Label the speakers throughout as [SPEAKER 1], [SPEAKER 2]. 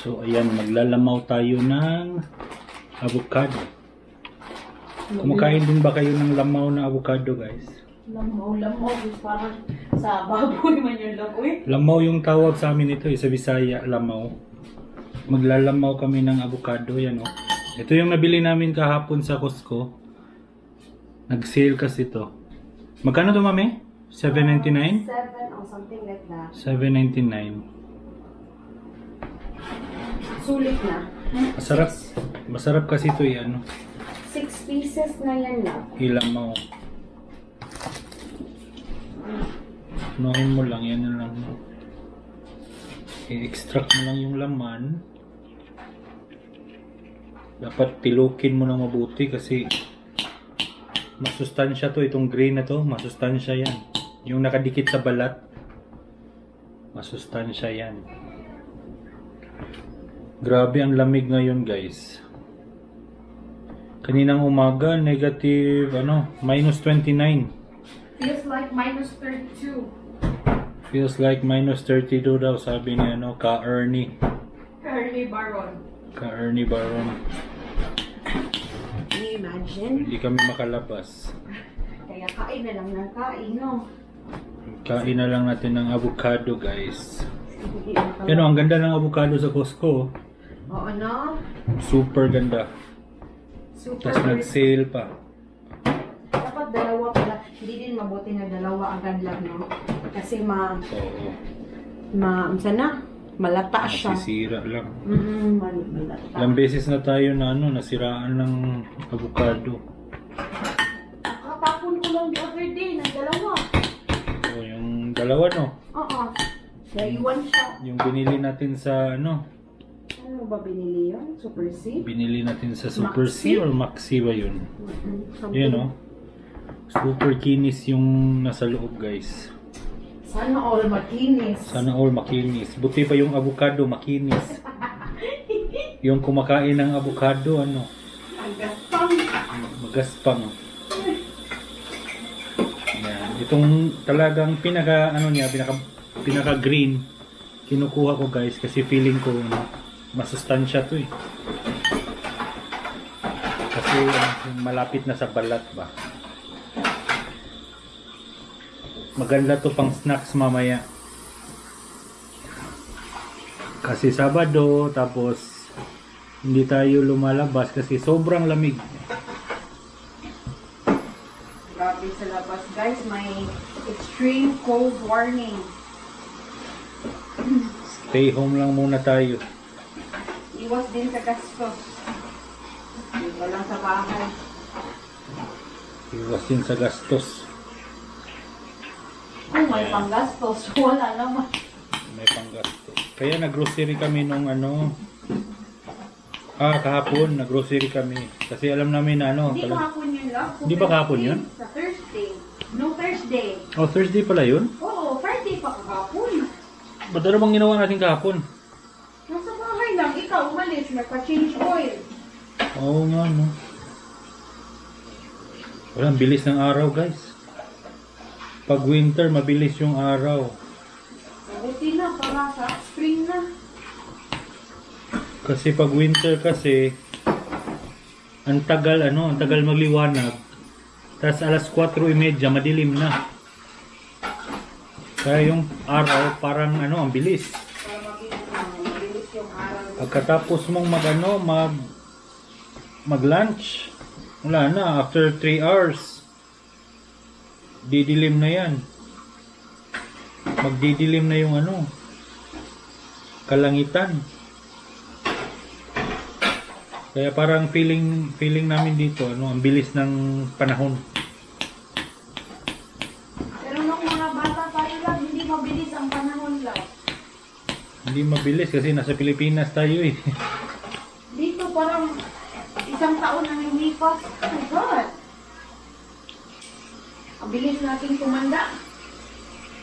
[SPEAKER 1] So ayan, maglalamaw tayo ng avocado. Kumakain din ba kayo ng lamaw na avocado, guys?
[SPEAKER 2] Lamaw. Parang sa baboy man yung lagoy.
[SPEAKER 1] Lamaw yung tawag sa amin ito, sa Bisaya, lamaw. Maglalamaw kami ng avocado, yan o. Ito yung nabili namin kahapon sa Costco. Nag-sale kasi ito. Magkano to, mami? $7.99?
[SPEAKER 2] 7 or something like that.
[SPEAKER 1] $7.99.
[SPEAKER 2] Sulit na.
[SPEAKER 1] Masarap kasi ito yan.
[SPEAKER 2] 6 pieces na yan na.
[SPEAKER 1] Ilamaw. Unahin mo lang, yan na lang. I-extract mo lang yung laman. Dapat pilukin mo ng mabuti kasi masustansya to, itong green na to, masustansya yan. Yung nakadikit sa balat, masustansya yan. Grabe ang lamig ngayon, guys. Kaninang umaga, negative, minus 29.
[SPEAKER 2] Feels like minus 32.
[SPEAKER 1] Feels like minus 32 daw, sabi ni Ka-Ernie.
[SPEAKER 2] Early Baron.
[SPEAKER 1] Ka-Ernie Baron.
[SPEAKER 2] Can you imagine?
[SPEAKER 1] Hindi kami makalabas.
[SPEAKER 2] Kaya kain na lang ng kain, no?
[SPEAKER 1] Kain na lang natin ng avocado, guys. Ang ganda ng avocado sa Costco.
[SPEAKER 2] Oo, no?
[SPEAKER 1] Super ganda.
[SPEAKER 2] Super.
[SPEAKER 1] Tapos nag-sale pa.
[SPEAKER 2] Dapat dalawa pala. Hindi din mabuti na dalawa agad lang, no? Kasi
[SPEAKER 1] Oo.
[SPEAKER 2] malata siya.
[SPEAKER 1] Nasisira lang.
[SPEAKER 2] Malata.
[SPEAKER 1] Ilang beses na tayo na nasiraan ng avocado.
[SPEAKER 2] Nakatapon ko lang the other day ng dalawa.
[SPEAKER 1] So, yung dalawa, no?
[SPEAKER 2] Oo. Naiwan siya.
[SPEAKER 1] Yung binili natin sa,
[SPEAKER 2] Ano ba binili yun? Super C?
[SPEAKER 1] binili natin sa Super C
[SPEAKER 2] Maxi?
[SPEAKER 1] or Maxi ba yun?
[SPEAKER 2] Something.
[SPEAKER 1] Yun, no? Super kinis yung nasa loob, guys.
[SPEAKER 2] Sana all makinis.
[SPEAKER 1] Sana all makinis. Buti pa yung avocado, makinis. Yung kumakain ng avocado,
[SPEAKER 2] Agaspang.
[SPEAKER 1] magaspang. Yan. Itong talagang pinaka green, kinukuha ko, guys, kasi feeling ko, masustansya to eh. Kasi malapit na sa balat ba. Maganda to pang snacks mamaya. Kasi Sabado, tapos hindi tayo lumalabas kasi sobrang lamig.
[SPEAKER 2] Grabe sa labas, guys. May extreme cold warning.
[SPEAKER 1] Stay home lang muna tayo.
[SPEAKER 2] Iwas din sa gastos. Dito lang sa bahay.
[SPEAKER 1] Iwas din sa gastos.
[SPEAKER 2] Kung may panggastos, wala naman.
[SPEAKER 1] May panggastos. Kaya nag-grocery kami nung kahapon nag-grocery kami. Kasi alam namin na
[SPEAKER 2] Hindi kahapon yun lang.
[SPEAKER 1] Hindi ba kahapon yun?
[SPEAKER 2] Sa Thursday. No, Thursday.
[SPEAKER 1] Oh, Thursday pala yun?
[SPEAKER 2] Oo, Friday pa kahapon.
[SPEAKER 1] Ba't ano bang ginawa natin kahapon?
[SPEAKER 2] Nasa bahay lang. Ikaw umalis. Nagpa-change oil.
[SPEAKER 1] Oo nga, no. Walang bilis ng araw, guys. Pag winter, mabilis yung araw.
[SPEAKER 2] Mabuti na para sa spring na.
[SPEAKER 1] Kasi pag winter kasi, ang tagal magliwanag. Tapos alas 4:30, madilim na. Kaya yung araw, parang ang bilis.
[SPEAKER 2] Para mabilis yung araw.
[SPEAKER 1] Pagkatapos mong mag-lunch, wala na, after 3 hours, didilim na yan. Magdidilim na yung kalangitan. Kaya parang feeling namin dito, ang bilis ng panahon.
[SPEAKER 2] Pero nung mga bata tayo lang, hindi mabilis ang panahon lang.
[SPEAKER 1] Hindi mabilis kasi nasa Pilipinas tayo eh.
[SPEAKER 2] Dito parang isang taon na lumipas. Oh my God! Ang bilis nating tumanda.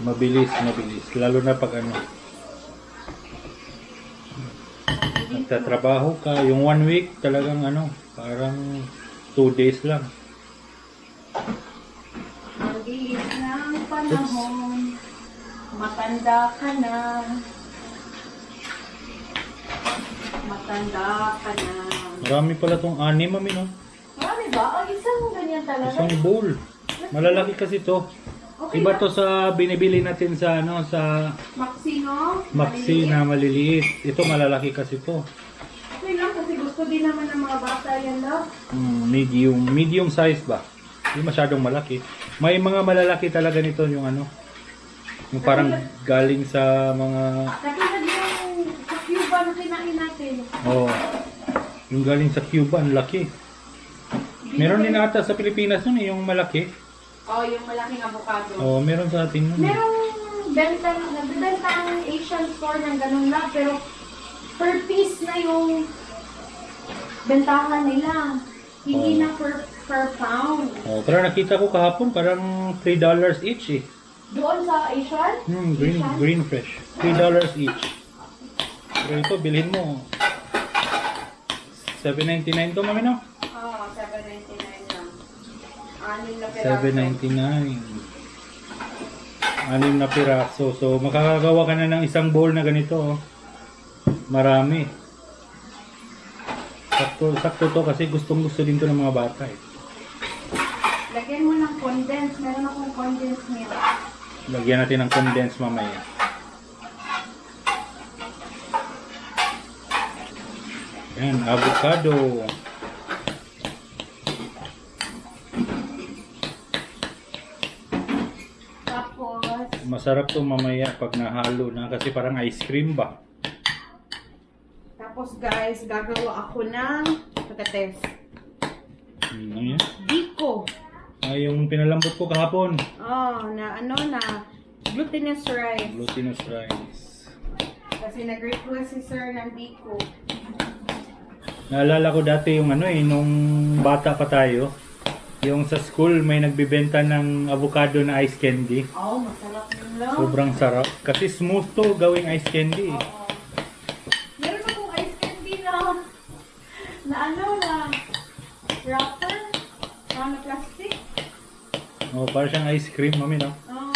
[SPEAKER 1] Mabilis. Lalo na pag nagtatrabaho ka, yung 1 week talagang parang 2 days lang.
[SPEAKER 2] Ang bilis ng panahon. Matanda ka na. Handa ka na.
[SPEAKER 1] Marami pala tong anim, mami, no?
[SPEAKER 2] Marami ba? Ang isang ganyan talaga.
[SPEAKER 1] Isang bowl. Malalaki kasi to.
[SPEAKER 2] Okay
[SPEAKER 1] Iba
[SPEAKER 2] na.
[SPEAKER 1] to sa binibili natin sa ano sa
[SPEAKER 2] Maxi, no?
[SPEAKER 1] Maxi na maliliit. Ito malalaki kasi to.
[SPEAKER 2] Okay lang kasi gusto din naman ng mga bata yan, no?
[SPEAKER 1] Medium size ba? Hindi masyadong malaki. May mga malalaki talaga nito yung ano. Yung parang galing sa mga
[SPEAKER 2] Katulad yung sa Cuba na kinain natin.
[SPEAKER 1] oh, yung galing sa Cuba, ang laki. Meron din ata sa Pilipinas nun yung malaki.
[SPEAKER 2] Oh, yung malaking avocado.
[SPEAKER 1] Oh, meron sa atin nun.
[SPEAKER 2] Merong nagbibenta ang Asian store ng ganun lang, pero per piece na yung bentahan nila. Hindi na per pound.
[SPEAKER 1] Oh, pero nakita ko kahapon parang $3 each eh.
[SPEAKER 2] Doon sa Asian?
[SPEAKER 1] Green fresh. $3 each. Pero ito, bilhin mo. $7.99 to, mami, no?
[SPEAKER 2] Oo, $7.99 lang. Anim na piraso.
[SPEAKER 1] $7.99. 6 na piraso. So, makakagawa ka na ng isang bowl na ganito. Oh. Marami. Sakto to kasi gustong-gusto din to ng mga bata eh.
[SPEAKER 2] Lagyan mo ng condensed. Meron akong condensed milk.
[SPEAKER 1] Lagyan natin ng condensed mamaya. Yan, avocado.
[SPEAKER 2] Tapos,
[SPEAKER 1] Masarap to mamaya pag nahalo na kasi parang ice cream ba?
[SPEAKER 2] tapos guys, gagawa ako ng patates.
[SPEAKER 1] Ano yan?
[SPEAKER 2] Biko.
[SPEAKER 1] Yung pinalambot ko kahapon.
[SPEAKER 2] Oh, na glutinous rice.
[SPEAKER 1] Glutinous rice.
[SPEAKER 2] Kasi nag-request si sir ng biko.
[SPEAKER 1] Naalala ko dati yung nung bata pa tayo. Yung sa school may nagbibenta ng avocado na ice candy.
[SPEAKER 2] Oh, masarap yun lang.
[SPEAKER 1] Sobrang sarap. Kasi smooth to gawing ice candy.
[SPEAKER 2] Oo. Meron akong ice candy na wrapper. Na plastic.
[SPEAKER 1] Oh, para siyang ice cream, mami, no?
[SPEAKER 2] Oh.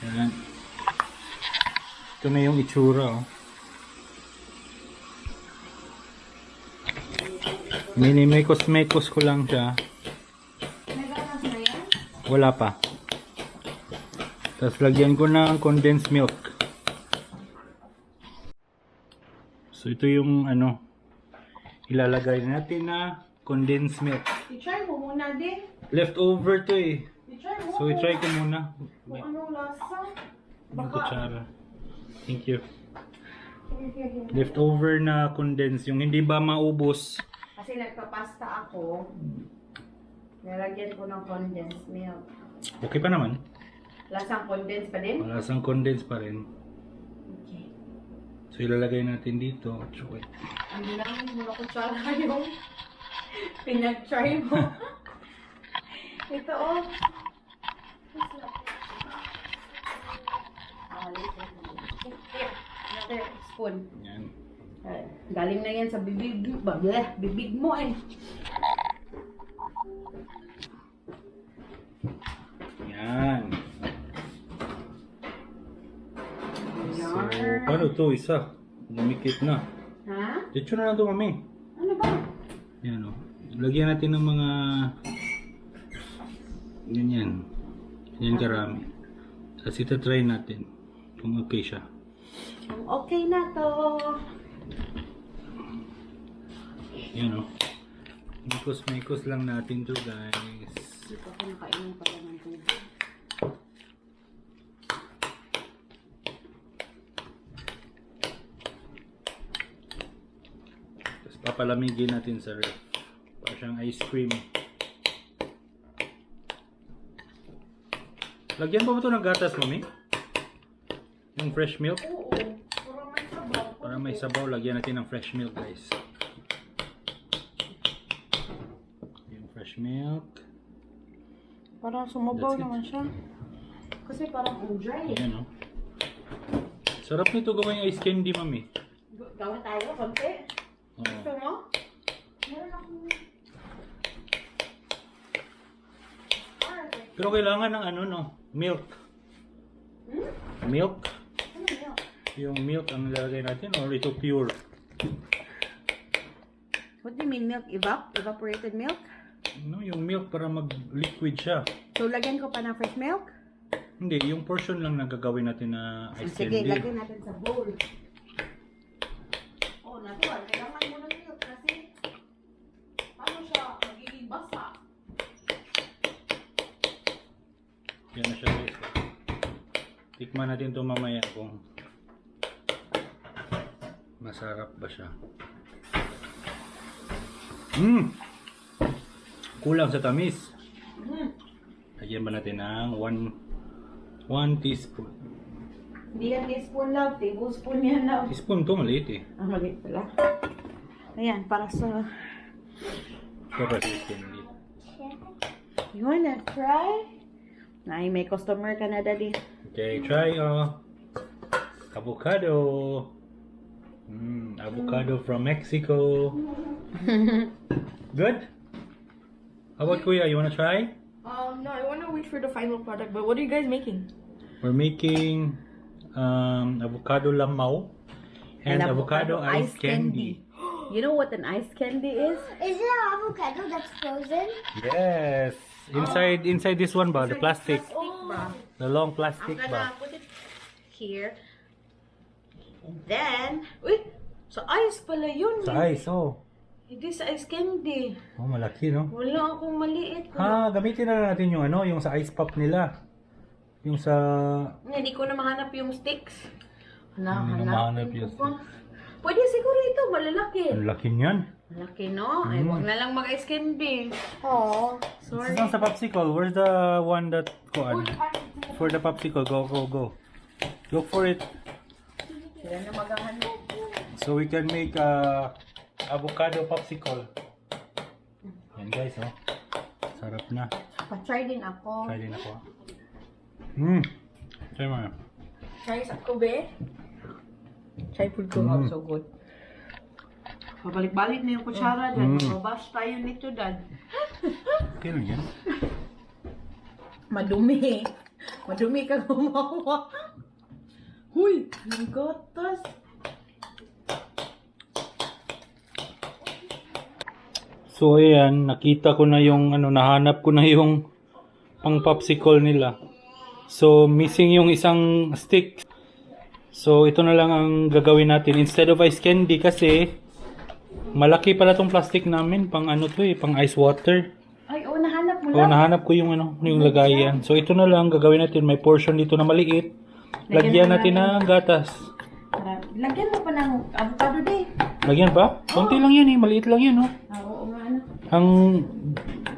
[SPEAKER 1] Yan. Ito na yung itsura, oh. Minimekos-mekos ko lang siya.
[SPEAKER 2] May gatas na yan?
[SPEAKER 1] Wala pa. Tapos lagyan ko ng condensed milk. So ito yung ilalagay natin na condensed milk.
[SPEAKER 2] I-try mo muna din.
[SPEAKER 1] Leftover to eh.
[SPEAKER 2] I-try mo.
[SPEAKER 1] So i-try ko muna.
[SPEAKER 2] Kung anong lasa.
[SPEAKER 1] Yung
[SPEAKER 2] Baka.
[SPEAKER 1] kutsara. Thank you.
[SPEAKER 2] Here.
[SPEAKER 1] Leftover na condensed. Yung hindi ba maubos.
[SPEAKER 2] Kasi nagpapasta ako. Nilagyan ko ng condensed milk.
[SPEAKER 1] Okay pa naman.
[SPEAKER 2] Lasang condensed pa din?
[SPEAKER 1] Lasang condensed pa rin.
[SPEAKER 2] Okay.
[SPEAKER 1] So ilalagay natin dito. Wait.
[SPEAKER 2] Hindi lang mo na kutsara yung pinag-try mo. Ito oh. Another spoon.
[SPEAKER 1] Yan.
[SPEAKER 2] Galing na yan sa bibig mo eh.
[SPEAKER 1] Yan. So,
[SPEAKER 2] Yan.
[SPEAKER 1] paano to? Isa. Lumikit na.
[SPEAKER 2] Ha?
[SPEAKER 1] Dito na lang to, mami.
[SPEAKER 2] Ano ba?
[SPEAKER 1] Yan o. Lagyan natin ng mga ganyan. Yan karami. Tapos ita-try natin kung okay siya.
[SPEAKER 2] Okay na to.
[SPEAKER 1] Yan o. Mikos-mikos lang natin to, guys.
[SPEAKER 2] Hindi pa ako nakainom pala ng tubig.
[SPEAKER 1] Tapos papalamigin natin sa ref. Para siyang ice cream. Lagyan pa ba ito ng gatas, mami? Yung fresh milk?
[SPEAKER 2] Oo. Para may sabaw.
[SPEAKER 1] Para may sabaw, lagyan natin ng fresh milk, guys. Yung fresh milk.
[SPEAKER 2] Parang sumabaw
[SPEAKER 1] That's it.
[SPEAKER 2] naman siya. Kasi parang dry eh.
[SPEAKER 1] Ayan, no? Sarap nito gawing ice candy, mami.
[SPEAKER 2] Gawin tayo, konti.
[SPEAKER 1] Oo.
[SPEAKER 2] Gusto mo? Meron akong...
[SPEAKER 1] Pero kailangan ng milk.
[SPEAKER 2] Hmm?
[SPEAKER 1] Milk.
[SPEAKER 2] Ano yun?
[SPEAKER 1] yung milk ang nilalagay natin or ito pure?
[SPEAKER 3] What do you mean milk? Evaporated milk?
[SPEAKER 1] No, yung milk para mag-liquid siya.
[SPEAKER 3] So, lagyan ko pa ng fresh milk?
[SPEAKER 1] Hindi, yung portion lang na gagawin natin na ice
[SPEAKER 3] Sige,
[SPEAKER 1] candy.
[SPEAKER 3] lagyan natin sa bowl. Oh, natural. Kailangan mo ng milk kasi paano siya magiging basa?
[SPEAKER 1] Yan na siya guys. Tikman natin ito mamaya kung masarap ba siya. Kulang sa tamis. Lagyan ba natin ng 1 teaspoon.
[SPEAKER 3] Hindi yan teaspoon lang, tablespoon yan lang.
[SPEAKER 1] Teaspoon to, maliit eh.
[SPEAKER 3] Ah, maliit pala. Ayan, para sa...
[SPEAKER 1] Ito para sa ice candy.
[SPEAKER 3] You wanna try? Ay, may customer ka na, Daddy.
[SPEAKER 1] Okay, try avocado. Avocado from Mexico. Good? How about Kuya? You wanna try?
[SPEAKER 4] No, I want to wait for the final product, but what are you guys making?
[SPEAKER 1] We're making avocado lamao and avocado ice candy.
[SPEAKER 3] You know what an ice candy is?
[SPEAKER 2] Is it an avocado that's frozen?
[SPEAKER 1] Yes. Inside this one ba, the plastic. The long
[SPEAKER 3] I'm
[SPEAKER 1] plastic
[SPEAKER 3] gonna
[SPEAKER 1] ba.
[SPEAKER 3] put it here. And then, wait, sa ice pala yun.
[SPEAKER 1] Sa ice, oh.
[SPEAKER 3] Hindi sa ice candy.
[SPEAKER 1] Oh, malaki, no?
[SPEAKER 3] Wala akong maliit.
[SPEAKER 1] Gamitin na lang natin yung ano, yung sa ice pop nila. Yung sa...
[SPEAKER 3] Hindi ko na mahanap yung sticks.
[SPEAKER 1] Hindi na mahanap yung sticks.
[SPEAKER 3] Pwede siguro ito, malalaki.
[SPEAKER 1] Ang laki niyan.
[SPEAKER 3] Malaki, no? Ay, huwag na lang mag-ice candy.
[SPEAKER 2] Oh.
[SPEAKER 3] Sorry.
[SPEAKER 1] Saan sa popsicle? Where's the one that... For the popsicle, go. Look for it.
[SPEAKER 3] Sila na maghahanap.
[SPEAKER 1] So we can make avocado popsicle. Yan guys, oh. Sarap na.
[SPEAKER 3] Pa-try din ako.
[SPEAKER 1] Try din ako. Try mo na.
[SPEAKER 3] Try sa kobe. Try food ko. So good. Pabalik-balik na yung kutsara dyan. Mabash tayo nito, Dad.
[SPEAKER 1] Okay lang yan.
[SPEAKER 3] Madumi. Madumi ka gumawa. Huy! Ang gatas.
[SPEAKER 1] So ayan, nakita ko na yung nahanap ko na yung pang popsicle nila. So missing yung isang stick. So ito na lang ang gagawin natin instead of ice candy kasi malaki pala tong plastic namin pang pang ice water.
[SPEAKER 3] Ay, nahanap mo
[SPEAKER 1] So nahanap ko yung yung lagayan. So ito na lang gagawin natin, may portion dito na maliit. Lagyan natin ng gatas.
[SPEAKER 3] Lagyan mo pa ng avocado din.
[SPEAKER 1] Lagyan pa? Konti lang yan maliit lang yan
[SPEAKER 3] Oo nga na.
[SPEAKER 1] Ang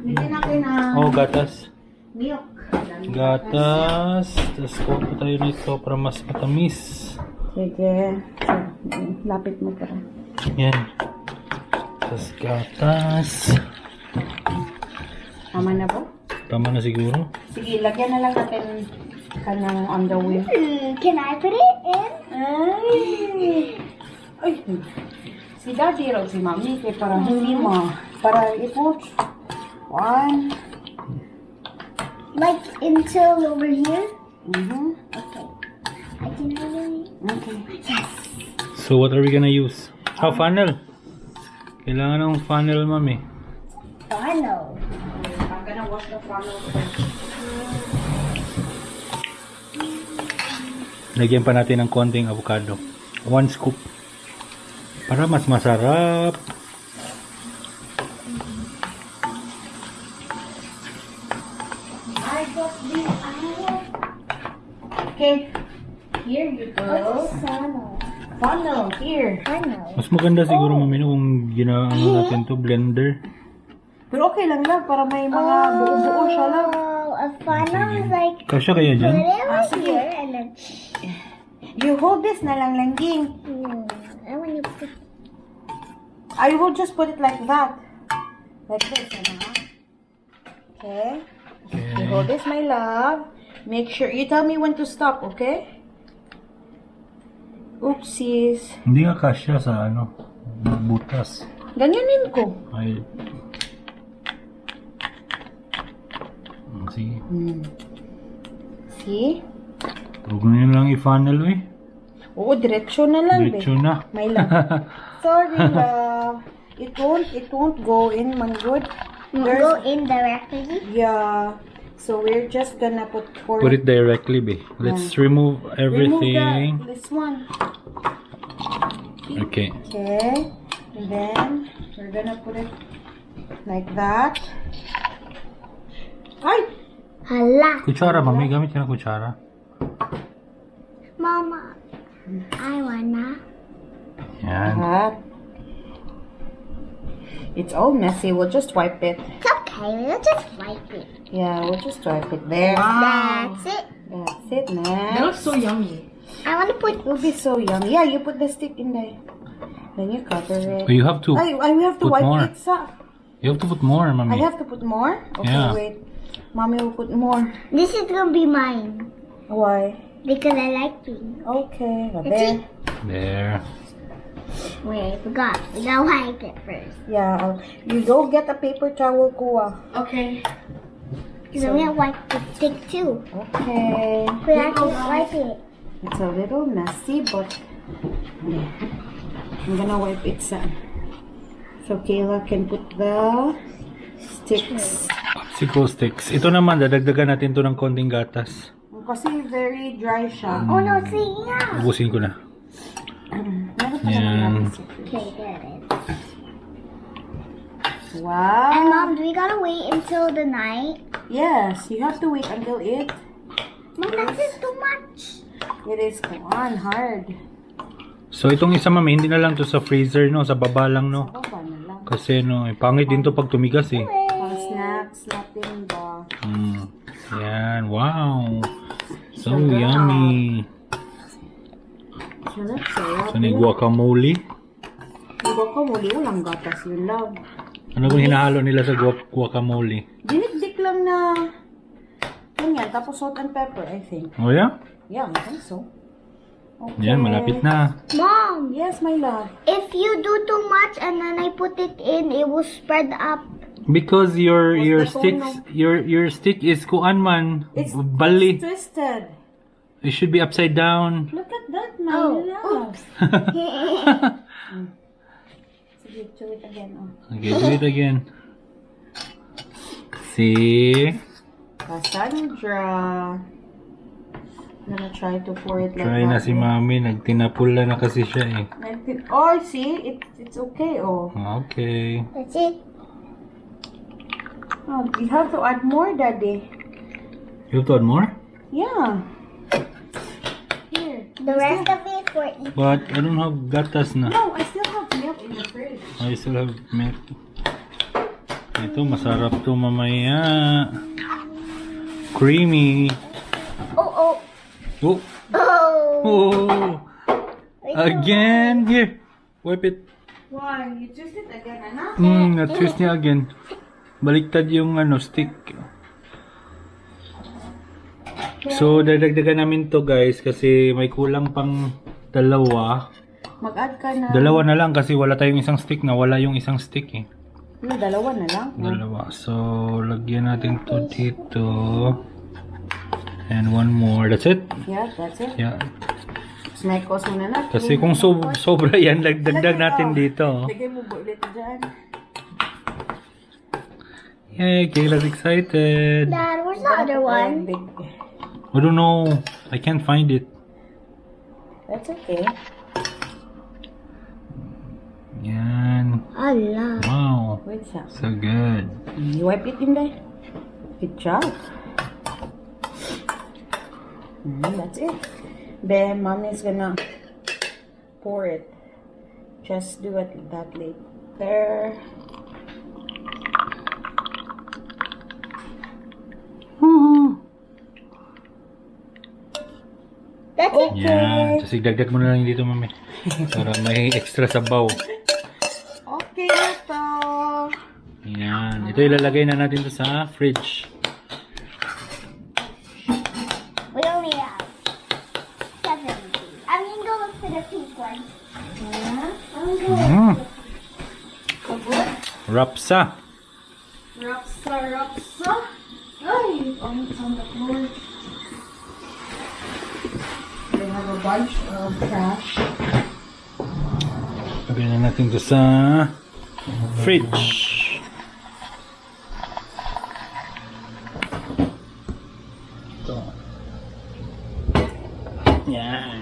[SPEAKER 3] Lagyan natin ng
[SPEAKER 1] gatas.
[SPEAKER 3] milk.
[SPEAKER 1] Gatas. Tapos kuha tayo nito para mas matamis.
[SPEAKER 3] Sige. Lapit mo para.
[SPEAKER 1] Yan. Tapos gatas.
[SPEAKER 3] Tama na po?
[SPEAKER 1] Tama na siguro.
[SPEAKER 3] Sige, lagyan na lang natin kanang on the wheel.
[SPEAKER 2] Can I put it in?
[SPEAKER 3] Ay! Si Daddy raw, si Mami, kaya parang hindi mo. Para ipot. 1.
[SPEAKER 2] Like until over here?
[SPEAKER 3] Okay.
[SPEAKER 2] I can really...
[SPEAKER 3] Okay.
[SPEAKER 1] So what are we gonna use? Funnel. Kailangan ng funnel, Mami.
[SPEAKER 2] Funnel.
[SPEAKER 3] I'm gonna wash the funnel first.
[SPEAKER 1] Lagyan pa natin ng konting avocado. 1 scoop. Para mas masarap.
[SPEAKER 2] I got the apple.
[SPEAKER 3] Okay. Here you go.
[SPEAKER 2] Funnel.
[SPEAKER 3] Funnel, here.
[SPEAKER 2] Funnel.
[SPEAKER 1] Mas maganda siguro, Mami, kung ginaano natin to blender.
[SPEAKER 3] Pero okay lang lang, para may mga buo-buo siya lang.
[SPEAKER 2] Oh, a funnel is like...
[SPEAKER 1] Kasya kaya
[SPEAKER 2] Put
[SPEAKER 1] dyan?
[SPEAKER 2] it over
[SPEAKER 3] sige.
[SPEAKER 2] here and then...
[SPEAKER 3] You hold this na lang, Langging.
[SPEAKER 2] I want to put...
[SPEAKER 3] I will just put it like that. Like this, Okay. You hold this, my love. Make sure, you tell me when to stop, okay? Oopsies.
[SPEAKER 1] Hindi nga kasya sa butas.
[SPEAKER 3] Ganyanin ko.
[SPEAKER 1] Ay. Sige.
[SPEAKER 3] See?
[SPEAKER 1] Huwag na yun lang i-funnel,
[SPEAKER 3] Oo, diretsyo na lang, be.
[SPEAKER 1] Diretso na.
[SPEAKER 3] My love. Sorry, love. It won't go in, man good.
[SPEAKER 2] Go in directly.
[SPEAKER 3] Yeah. So we're just gonna put for
[SPEAKER 1] Put it directly, be. Let's remove everything.
[SPEAKER 3] Remove this one.
[SPEAKER 1] Okay.
[SPEAKER 3] Okay. And then we're gonna put it like that. Ay!
[SPEAKER 2] Hala.
[SPEAKER 1] Kutsara, mami. Gamit ka ng kutsara.
[SPEAKER 2] Mama, I wanna.
[SPEAKER 1] Yan.
[SPEAKER 3] That. It's all messy. We'll just wipe it.
[SPEAKER 2] It's okay. We'll just wipe it.
[SPEAKER 3] Yeah, we'll just wipe it there.
[SPEAKER 2] That's it.
[SPEAKER 3] That's it,
[SPEAKER 4] That
[SPEAKER 3] next.
[SPEAKER 4] looks so yummy.
[SPEAKER 2] I wanna put.
[SPEAKER 3] It will be so yummy. Yeah, you put the stick in there. Then you cover it.
[SPEAKER 1] You have to.
[SPEAKER 3] We have to
[SPEAKER 1] put
[SPEAKER 3] wipe
[SPEAKER 1] more.
[SPEAKER 3] it up.
[SPEAKER 1] You have to put more,
[SPEAKER 3] I
[SPEAKER 1] mami.
[SPEAKER 3] have to put more? Okay,
[SPEAKER 1] Yeah.
[SPEAKER 3] wait. Mommy will put more.
[SPEAKER 2] This is gonna be mine
[SPEAKER 3] Why?
[SPEAKER 2] because I like pink.
[SPEAKER 3] Okay,
[SPEAKER 2] That's
[SPEAKER 3] there.
[SPEAKER 2] it.
[SPEAKER 1] There.
[SPEAKER 2] Wait, I forgot. We gotta wipe it first.
[SPEAKER 3] Yeah, you go get a paper towel, Kuya.
[SPEAKER 4] Okay.
[SPEAKER 2] Cause I'm gonna wipe the stick too.
[SPEAKER 3] Okay.
[SPEAKER 2] But I can wipe it.
[SPEAKER 3] It's a little messy, but yeah. I'm gonna wipe it some. So Kayla can put the sticks.
[SPEAKER 1] Popsicle sticks. Ito naman, dadagdagan natin to ng konting gatas.
[SPEAKER 3] Kasi very dry siya.
[SPEAKER 2] Oh no, see yeah.
[SPEAKER 1] Ubusin ko na.
[SPEAKER 3] Meron pa
[SPEAKER 1] Yan.
[SPEAKER 3] naman natin.
[SPEAKER 2] Okay, there it is.
[SPEAKER 3] Wow.
[SPEAKER 2] And mom, do we gotta wait until the night?
[SPEAKER 3] Yes, you have to wait until it.
[SPEAKER 2] Mom, that's just too much.
[SPEAKER 3] It is hard.
[SPEAKER 1] So, itong isa, mami, hindi na lang to sa freezer, no? Sa baba lang, no?
[SPEAKER 3] Baba na lang.
[SPEAKER 1] Kasi, no, pangit din to pag tumigas, eh.
[SPEAKER 3] Pang snacks natin ba?
[SPEAKER 1] Yan. Wow. So yummy.
[SPEAKER 3] Sarap.
[SPEAKER 1] So, may guacamole.
[SPEAKER 3] Yung guacamole, walang gatas yun, love.
[SPEAKER 1] Ano bang hinahalo nila sa guacamole?
[SPEAKER 3] Dinikdik lang na ganyan, tapos salt and pepper, I think.
[SPEAKER 1] Oh, yeah?
[SPEAKER 3] Yeah, I think so. Okay.
[SPEAKER 1] Yan, malapit na.
[SPEAKER 2] Mom,
[SPEAKER 3] Yes, my love.
[SPEAKER 2] if you do too much and then I put it in, it will spread up.
[SPEAKER 1] Because your
[SPEAKER 3] the
[SPEAKER 1] sticks,
[SPEAKER 3] phone,
[SPEAKER 1] your stick is kuan man.
[SPEAKER 3] It's
[SPEAKER 1] Bali.
[SPEAKER 3] twisted.
[SPEAKER 1] It should be upside down.
[SPEAKER 3] Look at that, my
[SPEAKER 2] Oh,
[SPEAKER 3] love. Sige, do it again. Oh.
[SPEAKER 1] Okay, do it again. See?
[SPEAKER 3] Cassandra. I'm gonna try to pour it like
[SPEAKER 1] Try na
[SPEAKER 3] that.
[SPEAKER 1] si mami. Nagtinapula na kasi siya eh.
[SPEAKER 3] Oh, see? It's okay, oh.
[SPEAKER 1] Okay.
[SPEAKER 2] That's it.
[SPEAKER 3] Oh, you have to add more, Daddy.
[SPEAKER 1] You have to add more?
[SPEAKER 3] Yeah. Here.
[SPEAKER 2] The rest of it for each.
[SPEAKER 1] But I don't have gatas na.
[SPEAKER 3] No, I still have milk in the fridge.
[SPEAKER 1] I still have milk. Ito, masarap to mamaya. Creamy.
[SPEAKER 2] Oh,
[SPEAKER 1] Oh!
[SPEAKER 2] oh.
[SPEAKER 1] Oh! Again! Here! Wipe it.
[SPEAKER 3] Why? You twist it again, anak?
[SPEAKER 1] Na-twist niya again. Baliktad yung stick. So, dadagdagan namin to guys kasi may kulang pang dalawa.
[SPEAKER 3] Mag-add ka na.
[SPEAKER 1] Dalawa na lang kasi wala tayong isang stick na wala yung isang stick eh.
[SPEAKER 3] No, dalawa na lang.
[SPEAKER 1] Dalawa. So, lagyan natin to dito. And one more. That's it?
[SPEAKER 3] Yeah, that's it.
[SPEAKER 1] Yeah.
[SPEAKER 3] Smekos muna natin.
[SPEAKER 1] Kasi kung sobra yan, dagdag natin dito.
[SPEAKER 3] Lagay mo ulit dyan.
[SPEAKER 1] Yay, Kayla's excited.
[SPEAKER 2] Dad, where's the other one?
[SPEAKER 3] Big.
[SPEAKER 1] I don't know. I can't find it.
[SPEAKER 3] That's okay.
[SPEAKER 1] Yan.
[SPEAKER 2] Allah.
[SPEAKER 1] Wow.
[SPEAKER 3] Wait a
[SPEAKER 1] So good.
[SPEAKER 3] You wipe it in there. Good job. That's it. Then mommy's gonna pour it. Just do it that later.
[SPEAKER 1] Woohoo!
[SPEAKER 2] That's it.
[SPEAKER 1] Yan. Tapos idagdag mo na lang dito, mami. Para may extra sabaw.
[SPEAKER 3] Okay na to.
[SPEAKER 1] Yan. Ito ilalagay na natin to sa fridge.
[SPEAKER 2] We only have 7. I'm gonna go look for the pink one.
[SPEAKER 1] Rapsa.
[SPEAKER 3] Rapsa. Ay, it's on the floor. They have a bunch of trash.
[SPEAKER 1] Lagyan na natin to sa fridge. Ito. Yan.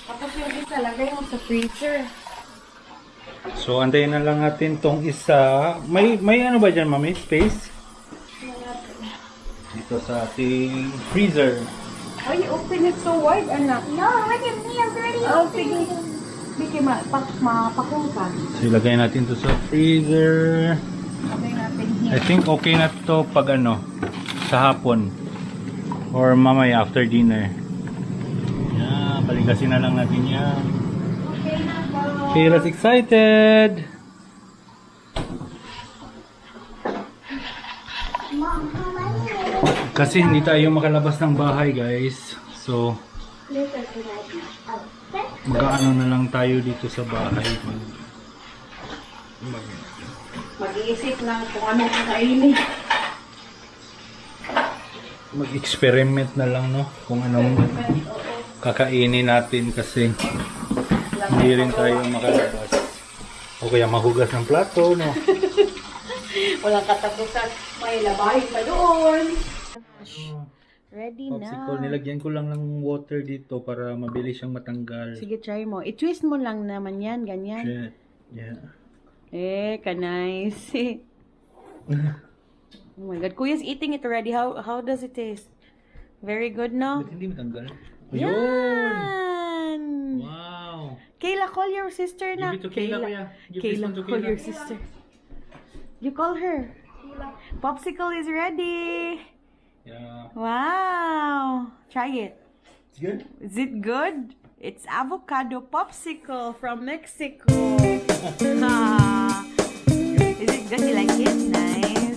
[SPEAKER 3] Tapos yung isa, lagay mo sa freezer.
[SPEAKER 1] So, antayin na lang natin tong isa. May ano ba dyan, mami? Space? Dito sa ating freezer.
[SPEAKER 3] Oh, you open it so wide, anak.
[SPEAKER 2] No, what do you mean? It's already
[SPEAKER 3] Oh, sige. Sige, mapakong ka.
[SPEAKER 1] So, ilagay natin to sa freezer.
[SPEAKER 3] Lagay natin
[SPEAKER 1] I
[SPEAKER 3] here.
[SPEAKER 1] think okay na to pag ano, sa hapon. Or mamaya after dinner. Yan, paligasin na lang natin yan.
[SPEAKER 2] Okay na po.
[SPEAKER 1] Kayla's excited!
[SPEAKER 2] Mom, how many?
[SPEAKER 1] Kasi hindi tayo makalabas ng bahay, guys. So,
[SPEAKER 2] Later tonight. Oh, okay.
[SPEAKER 1] mag-ano na lang tayo dito sa bahay.
[SPEAKER 3] Mag-iisip lang kung ano kakainin.
[SPEAKER 1] Mag-experiment na lang, no? Kung anong kakainin natin kasi hindi rin tayo makalabas. O kaya mahugas ng plato, no?
[SPEAKER 3] Walang katapusan. May labahin pa doon. Ready
[SPEAKER 1] Popsicle,
[SPEAKER 3] na.
[SPEAKER 1] nilagyan ko lang ng water dito para mabilis siyang matanggal.
[SPEAKER 3] Sige, try mo. I-twist mo lang naman yan, ganyan.
[SPEAKER 1] Shit. Yeah.
[SPEAKER 3] Ka-nice. Oh my God. Kuya's eating it already. How does it taste? Very good, no?
[SPEAKER 1] Ba't hindi matanggal? Ayun!
[SPEAKER 3] Yan!
[SPEAKER 1] Wow!
[SPEAKER 3] Kayla, call your sister na.
[SPEAKER 1] Give it to Kayla, kuya. Give this
[SPEAKER 3] Kayla,
[SPEAKER 1] one to
[SPEAKER 3] call
[SPEAKER 1] Kayla.
[SPEAKER 3] your sister. You call her. Popsicle is ready.
[SPEAKER 1] Yeah.
[SPEAKER 3] Wow. Try it.
[SPEAKER 1] It's good?
[SPEAKER 3] Is it good? It's avocado popsicle from Mexico. Ah. Is it good? You like it? Nice.